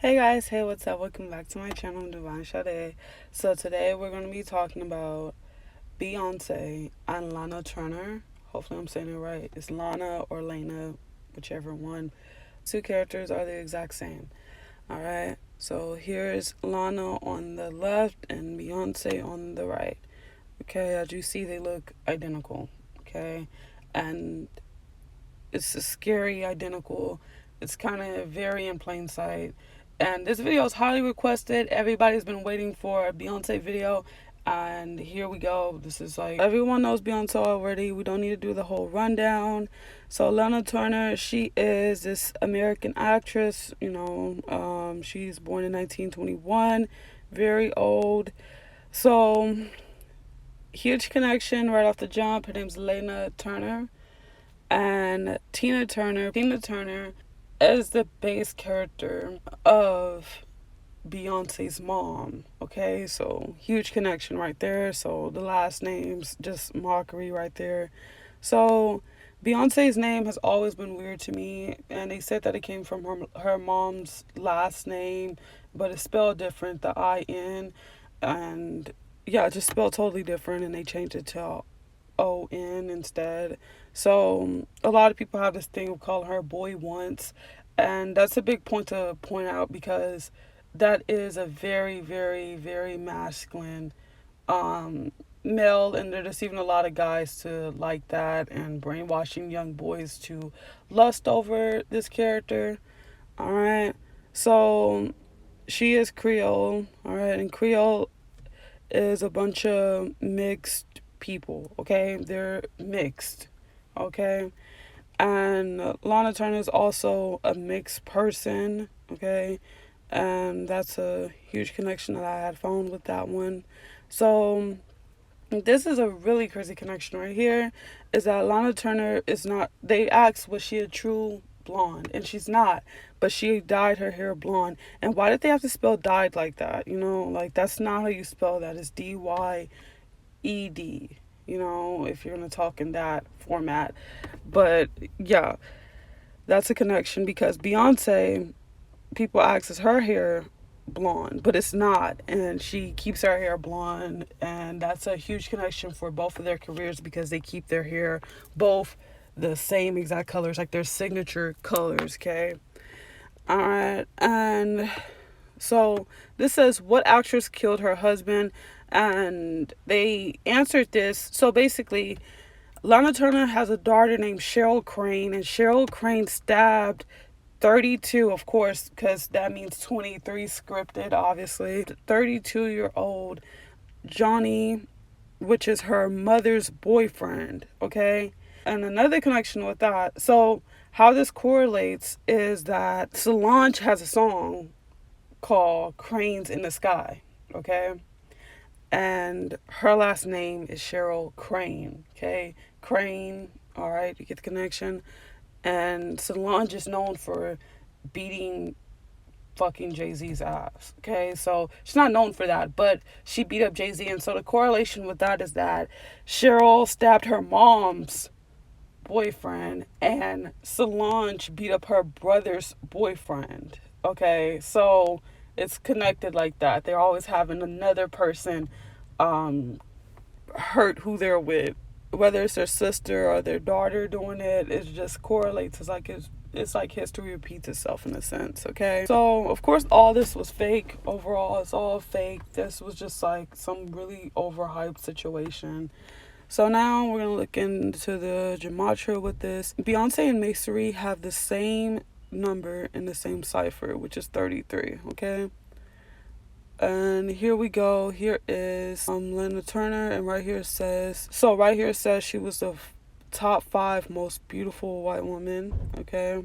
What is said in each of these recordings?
Hey guys, hey, what's up? Welcome back to my channel, Divine Sade. So today we're going to be talking about Beyonce and Lana Turner. Hopefully I'm saying it right. It's Lana or Lena, whichever one. Two characters are the exact same. Alright, so here's Lana on the left and Beyonce on the right. Okay, as you see, they look identical. Okay, and it's a scary identical. It's kind of very in plain sight. And this video is highly requested. Everybody's been waiting for a Beyonce video. And here we go. This is like, everyone knows Beyonce already. We don't need to do the whole rundown. So Lana Turner, she is this American actress. She's born in 1921. Very old. So, huge connection right off the jump. Her name's Lana Turner. And Tina Turner is the base character of Beyonce's mom. Okay, so huge connection right there. So the last name's just mockery right there. So Beyonce's name has always been weird to me, and they said that it came from her mom's last name, but it's spelled different, the IN, and yeah, just spelled totally different, and they changed it to ON instead. So a lot of people have this thing of calling her boy once, and that's a big point to point out because that is a very, very, very masculine um, male, and there's just even a lot of guys to like that and brainwashing young boys to lust over this character. All right, so she is Creole. All right, and Creole is a bunch of mixed people, okay? They're mixed, okay? And Lana Turner is also a mixed person, okay? And that's a huge connection that I had found with that one. So this is a really crazy connection right here, is that Lana Turner is not, they asked, was she a true blonde? And she's not, but she dyed her hair blonde. And why did they have to spell dyed like that? Like, that's not how you spell that. It's DYED, if you're gonna talk in that format. But yeah, that's a connection because Beyonce, people ask, is her hair blonde? But it's not, and she keeps her hair blonde, and that's a huge connection for both of their careers because they keep their hair both the same exact colors, like their signature colors. Okay, all right. And so this says, what actress killed her husband? And they answered this. So basically, Lana Turner has a daughter named Cheryl Crane, and Cheryl Crane stabbed 32, of course, because that means 23 scripted, obviously. 32-year-old Johnny, which is her mother's boyfriend, okay? And another connection with that, so how this correlates is that Solange has a song called Cranes in the Sky, okay? And her last name is Cheryl Crane, okay? Crane, all right, you get the connection. And Solange is known for beating fucking Jay-Z's ass, okay? So she's not known for that, but she beat up Jay-Z. And so the correlation with that is that Cheryl stabbed her mom's boyfriend and Solange beat up her brother's boyfriend, okay? So it's connected like that. They're always having another person hurt who they're with, whether it's their sister or their daughter doing it. It just correlates. It's like history repeats itself in a sense, okay? So of course all this was fake. Overall, it's all fake. This was just like some really overhyped situation. So now we're gonna look into the Gematria with this. Beyonce and Massery have the same number in the same cipher, which is 33, okay? And here we go. Here is Lana Turner, and right here it says, she was the top 5 most beautiful white woman, okay?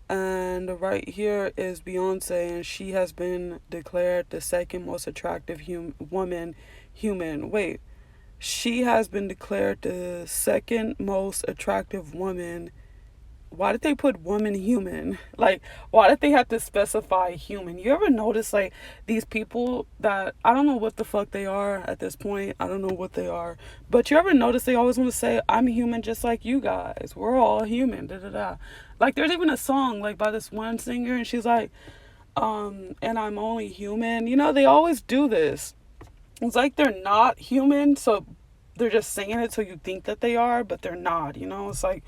And right here is Beyonce, and she has been declared the second most attractive woman human. Wait, she has been declared the second most attractive woman. Why did they put woman human? Like, why did they have to specify human? You ever notice, like, these people that, I don't know what the fuck they are at this point. I don't know what they are. But you ever notice they always want to say, I'm human just like you guys. We're all human, da da da. Like, there's even a song, like, by this one singer, and she's like, And I'm only human. You know, they always do this. It's like they're not human, so they're just saying it so you think that they are, but they're not, you know? It's like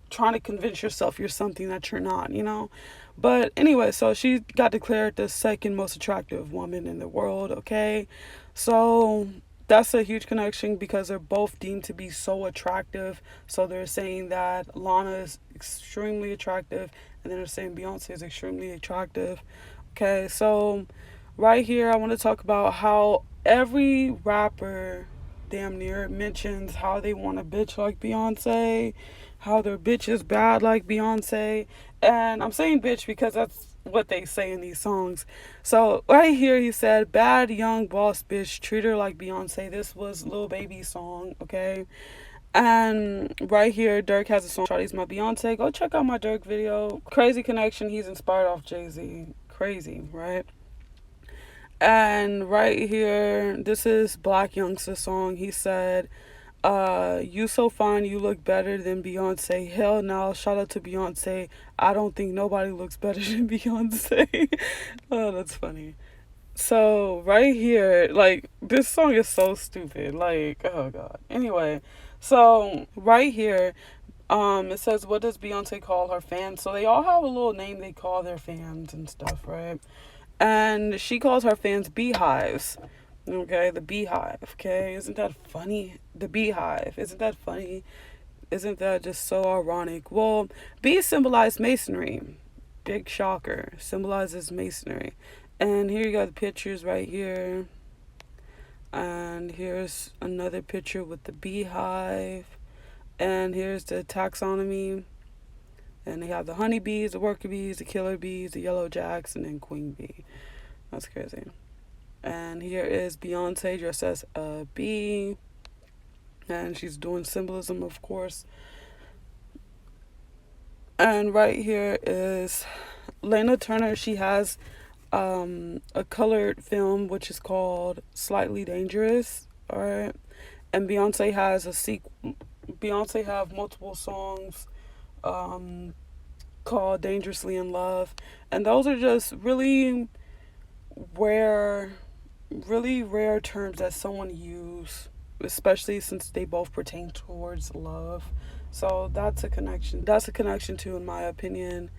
trying to convince yourself you're something that you're not, you know? But anyway, so she got declared the second most attractive woman in the world, okay? So that's a huge connection because they're both deemed to be so attractive. So they're saying that Lana is extremely attractive, and then they're saying Beyonce is extremely attractive. Okay, so right here, I want to talk about how every rapper damn near mentions how they want a bitch like Beyonce, how their bitch is bad like Beyonce. And I'm saying bitch because that's what they say in these songs. So right here, he said, bad young boss bitch, treat her like Beyonce. This was Lil Baby's song, okay? And right here, Dirk has a song, Shawty's My Beyonce. Go check out my Dirk video. Crazy connection. He's inspired off Jay-Z. Crazy, right? And right here, this is Black Youngster's song. He said, you so fine, you look better than Beyonce. Hell no, shout out to Beyonce. I don't think nobody looks better than Beyonce. Oh, that's funny. So right here, like this song is so stupid. Like, oh god. Anyway, so right here, it says, what does Beyonce call her fans? So they all have a little name they call their fans and stuff, right? And she calls her fans beehives. Okay, the beehive. Okay, isn't that funny? The beehive. Isn't that funny? Isn't that just so ironic? Well, bees symbolize masonry. Big shocker. Symbolizes masonry. And here you got the pictures right here. And here's another picture with the beehive. And here's the taxonomy. And they have the honeybees, the worker bees, the killer bees, the yellow jacks, and then queen bee. That's crazy. And here is Beyonce dressed as a bee. And she's doing symbolism, of course. And right here is Lana Turner. She has a colored film which is called Slightly Dangerous. All right. And Beyonce has a sequel. Beyonce have multiple songs called Dangerously in Love. And those are just rare really rare terms that someone use, especially since they both pertain towards love. So that's a connection. That's a connection too, in my opinion.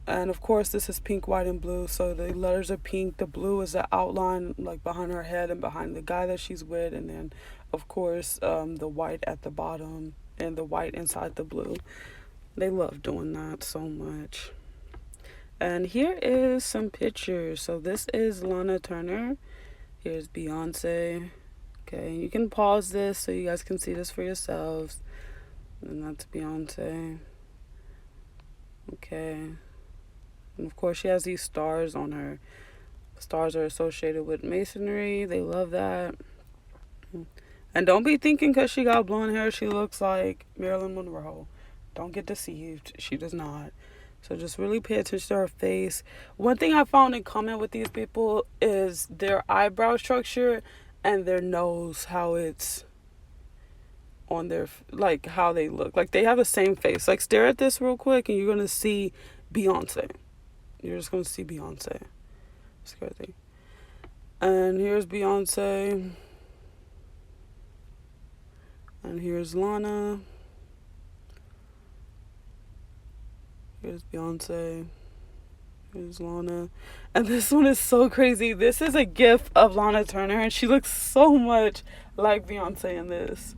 And of course, this is pink, white, and blue. So the letters are pink. The blue is the outline, like behind her head and behind the guy that she's with. And then, of course, the white at the bottom and the white inside the blue. They love doing that so much. And here is some pictures. So this is Lana Turner. Here's Beyonce. Okay, you can pause this so you guys can see this for yourselves. And that's Beyonce. Okay. And of course, she has these stars on her. Stars are associated with masonry. They love that. And don't be thinking because she got blonde hair, she looks like Marilyn Monroe. Don't get deceived. She does not. So just really pay attention to her face. One thing I found in common with these people is their eyebrow structure and their nose, how it's on their, like, how they look. Like, they have the same face. Like, stare at this real quick and you're going to see Beyonce. You're just going to see Beyonce. It's crazy. And here's Beyonce. And here's Lana. Here's Beyonce. Here's Lana. And this one is so crazy. This is a gif of Lana Turner, and she looks so much like Beyonce in this.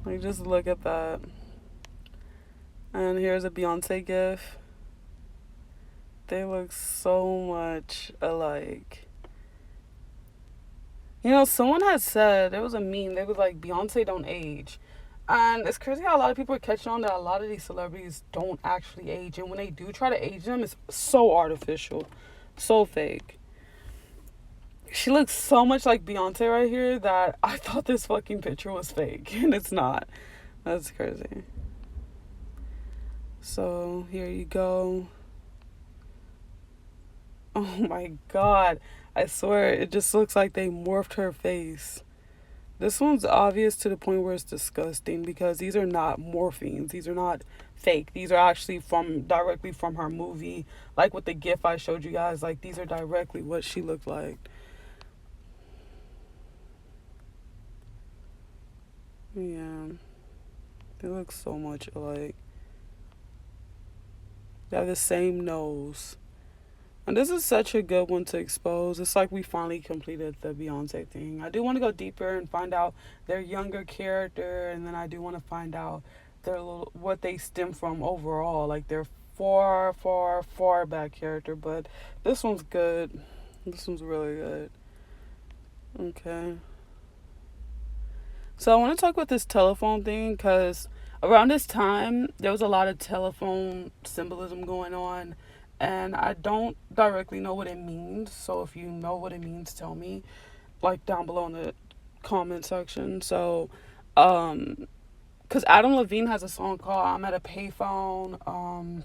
Like, just look at that. And here's a Beyonce gif. They look so much alike. You know, someone had said, there was a meme, they was like, Beyonce don't age. And it's crazy how a lot of people are catching on that a lot of these celebrities don't actually age. And when they do try to age them, it's so artificial. So fake. She looks so much like Beyonce right here that I thought this fucking picture was fake. And it's not. That's crazy. So, here you go. Oh my god. I swear, it just looks like they morphed her face. This one's obvious to the point where it's disgusting because these are not morphines. These are not fake. These are actually from directly from her movie. Like with the gif I showed you guys, like these are directly what she looked like. Yeah. They look so much alike. They have the same nose. And this is such a good one to expose. It's like we finally completed the Beyonce thing. I do want to go deeper and find out their younger character, and then I do want to find out their little, what they stem from overall, like their far, far, far back character. But this one's good. This one's really good. Okay. So I want to talk about this telephone thing because around this time there was a lot of telephone symbolism going on, and I don't directly know what it means. So if you know what it means, tell me, like down below in the comment section. So, because Adam Levine has a song called "I'm at a Payphone."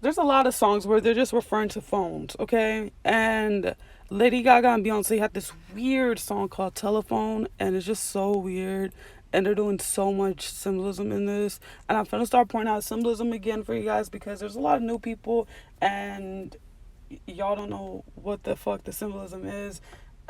There's a lot of songs where they're just referring to phones, okay? And Lady Gaga and Beyonce had this weird song called Telephone, and it's just so weird. And they're doing so much symbolism in this. And I'm gonna start pointing out symbolism again for you guys because there's a lot of new people, and y'all don't know what the fuck the symbolism is.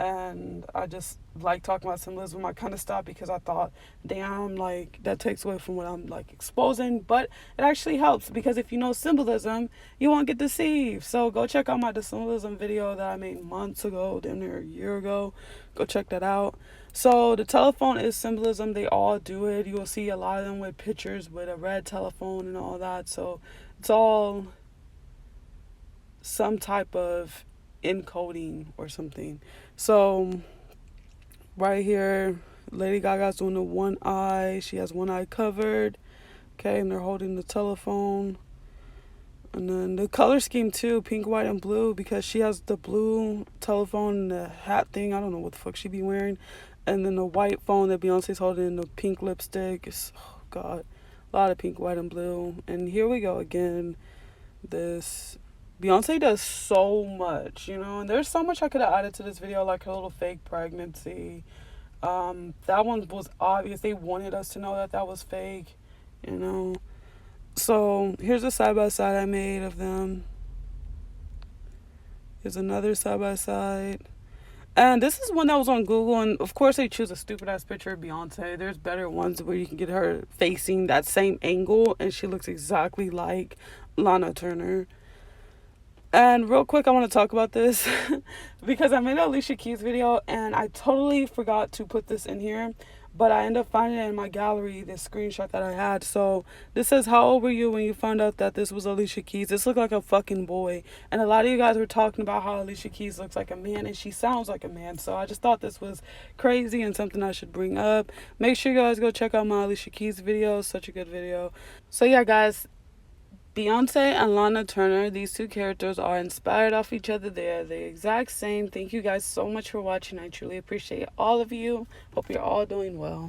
And I just like talking about symbolism. I kind of stopped because I thought, damn, like that takes away from what I'm like exposing. But it actually helps because if you know symbolism, you won't get deceived. So go check out my symbolism video that I made months ago, damn near a year ago. Go check that out. So the telephone is symbolism. They all do it. You will see a lot of them with pictures with a red telephone and all that. So it's all some type of encoding or something. So right here, Lady Gaga's doing the one eye. She has one eye covered. Okay, and they're holding the telephone. And then the color scheme too, pink, white, and blue, because she has the blue telephone and the hat thing. I don't know what the fuck she be wearing. And then the white phone that Beyonce's holding, the pink lipstick. It's, oh God, a lot of pink, white, and blue. And here we go again. This Beyonce does so much, you know, and there's so much I could have added to this video, like her little fake pregnancy. That one was obvious. They wanted us to know that that was fake, you know. So here's a side by side I made of them. Here's another side by side. And this is one that was on Google, and of course they choose a stupid ass picture of Beyonce. There's better ones where you can get her facing that same angle, and she looks exactly like Lana Turner. And real quick, I want to talk about this because I made an Alicia Keys video and I totally forgot to put this in here, but I ended up finding it in my gallery, this screenshot that I had. So this says, how old were you when you found out that this was Alicia Keys? This looked like a fucking boy. And a lot of you guys were talking about how Alicia Keys looks like a man and she sounds like a man. So I just thought this was crazy and something I should bring up. Make sure you guys go check out my Alicia Keys video. Such a good video. So yeah, guys. Beyonce and Lana Turner, these two characters are inspired off each other. They are the exact same. Thank you guys so much for watching. I truly appreciate all of you. Hope you're all doing well.